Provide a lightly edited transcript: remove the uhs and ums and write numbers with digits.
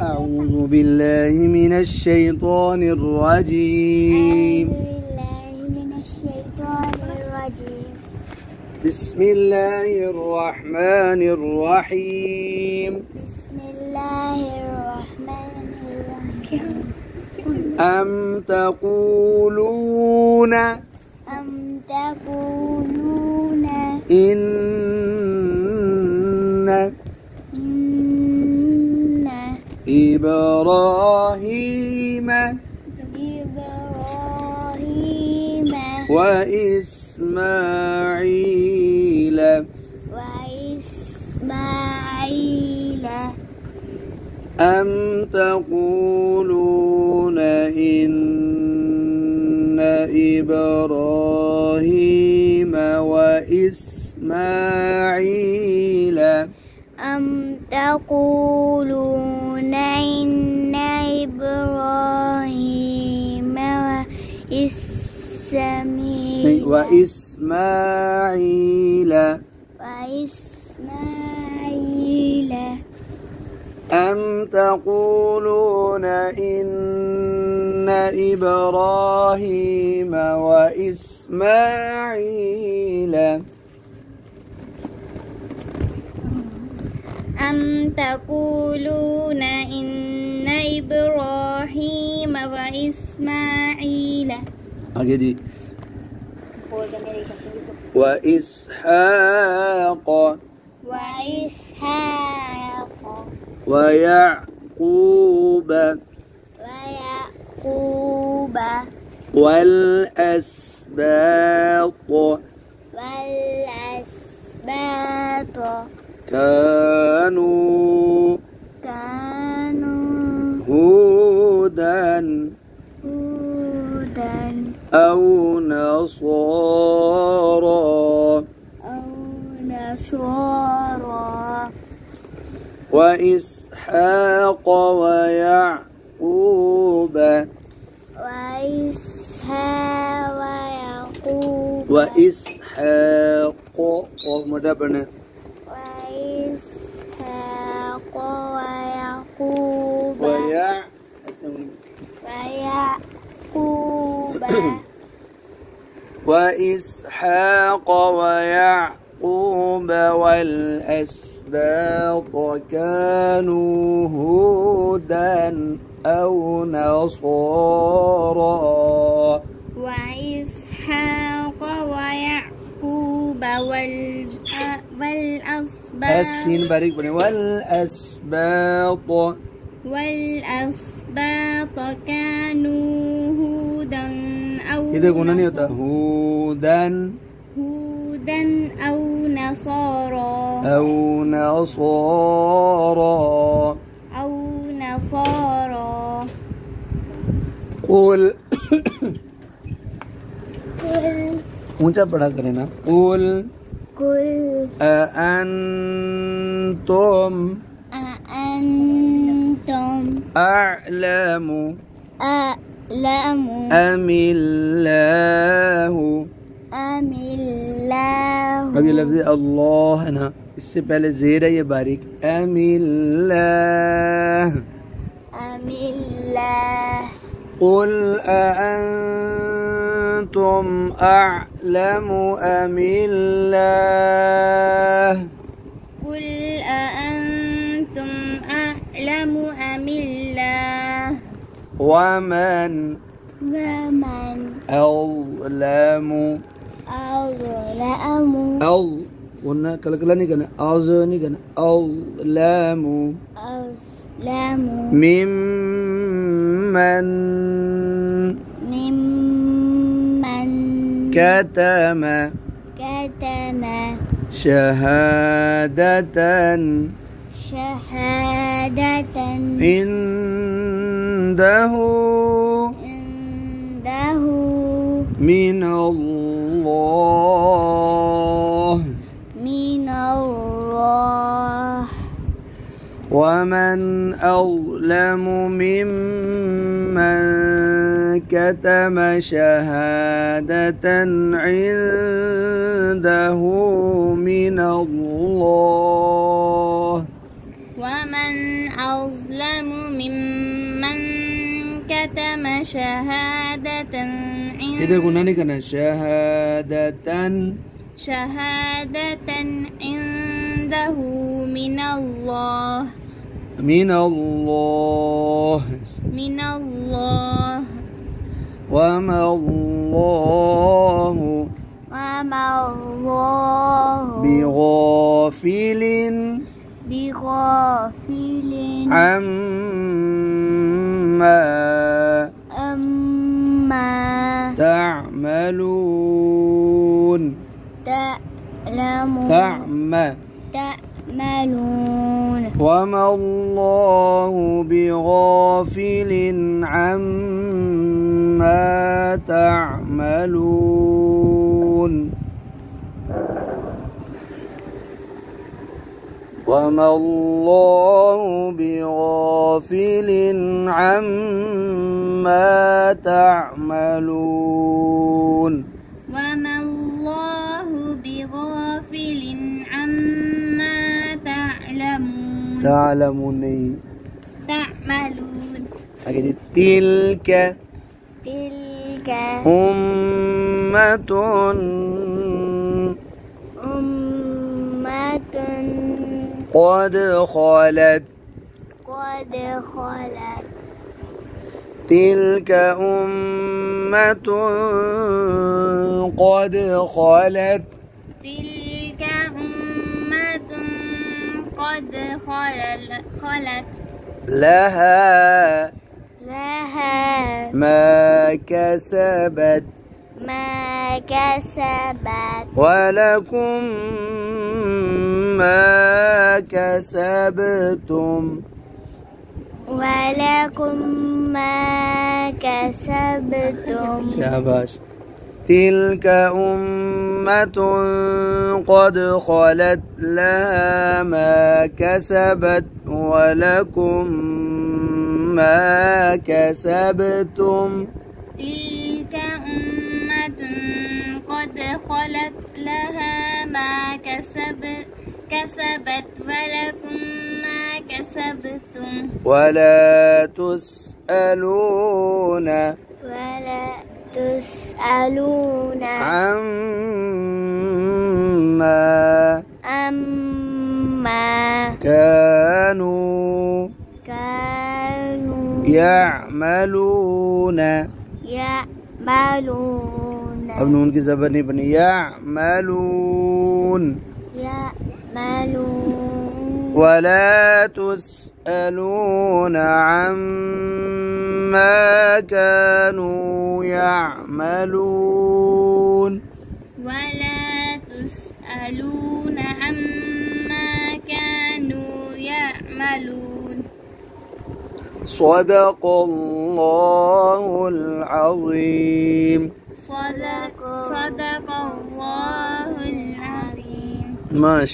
أعوذ بالله من الشيطان الرجيم. بسم الله الرحمن الرحيم. بسم الله الرحمن الرحيم. أم تقولون إن إبراهيم وإسماعيل أم تقولون إن إبراهيم وإسماعيل أم تقولون إن إبراهيم وإسماعيل أم تقولون إن إبراهيم وإسماعيل أم تقولون إن إبراهيم وإسماعيل وإسحاق ويعقوب والأسباط كانوا هودا أو نصارى وإسحاق ويعقوب وإسحاق وإسحاق ويعقوب والأسباط كانوا هودا أو نصارى وإسحاق ويعقوب والأسباط السين بارك بني والأسباط كانوا هودا أو إذا قلنا نيوتا هودا أو نصارى قل ऊंचा पढ़ा करें ना قل أأنتم أعلم أم الله अभी लफ्ज़ अल्लाह है ना, इससे पहले ज़ेर है ये बारीक अमिल्लाह क़ुल अअंतुम अअलमु अमिल्लाह वमन अज़लमु वरना कलकला नहीं करना अज़ नहीं करना अज़लमु मिम्मन कतम शहादतन इंदहु من الله ومن أظلم ممن كتم شهادة عنده من الله ومن أظلم ممن كتم شهادة Kita gunani kana syahadatan indahu minallah wa ma Allahu bighafilin amma ta'malun wa ma Allahu bighafilin amma ta'malun wa ma Allahu bighafilin amma ta'malun وما الله بغافل عما تعملون Jadi tilka ummatun qad khalat tilka ummatun qad khalat laha ما كسبت ولكم ما كسبتم شاباش تلك أمة قد خلت لها ما كسبت ولكم ما كسبتم تلك أمة قد خلت لها ما كسبت ولكم ما كسبتم ولا تسألون عما كانوا يعملون अब नून की ज़बर नहीं बनी يعملون ولا تسألون عما كانوا يعملون ولا تسألون عما كانوا يعملون صدق الله العظيم صدق الله العظيم ماشي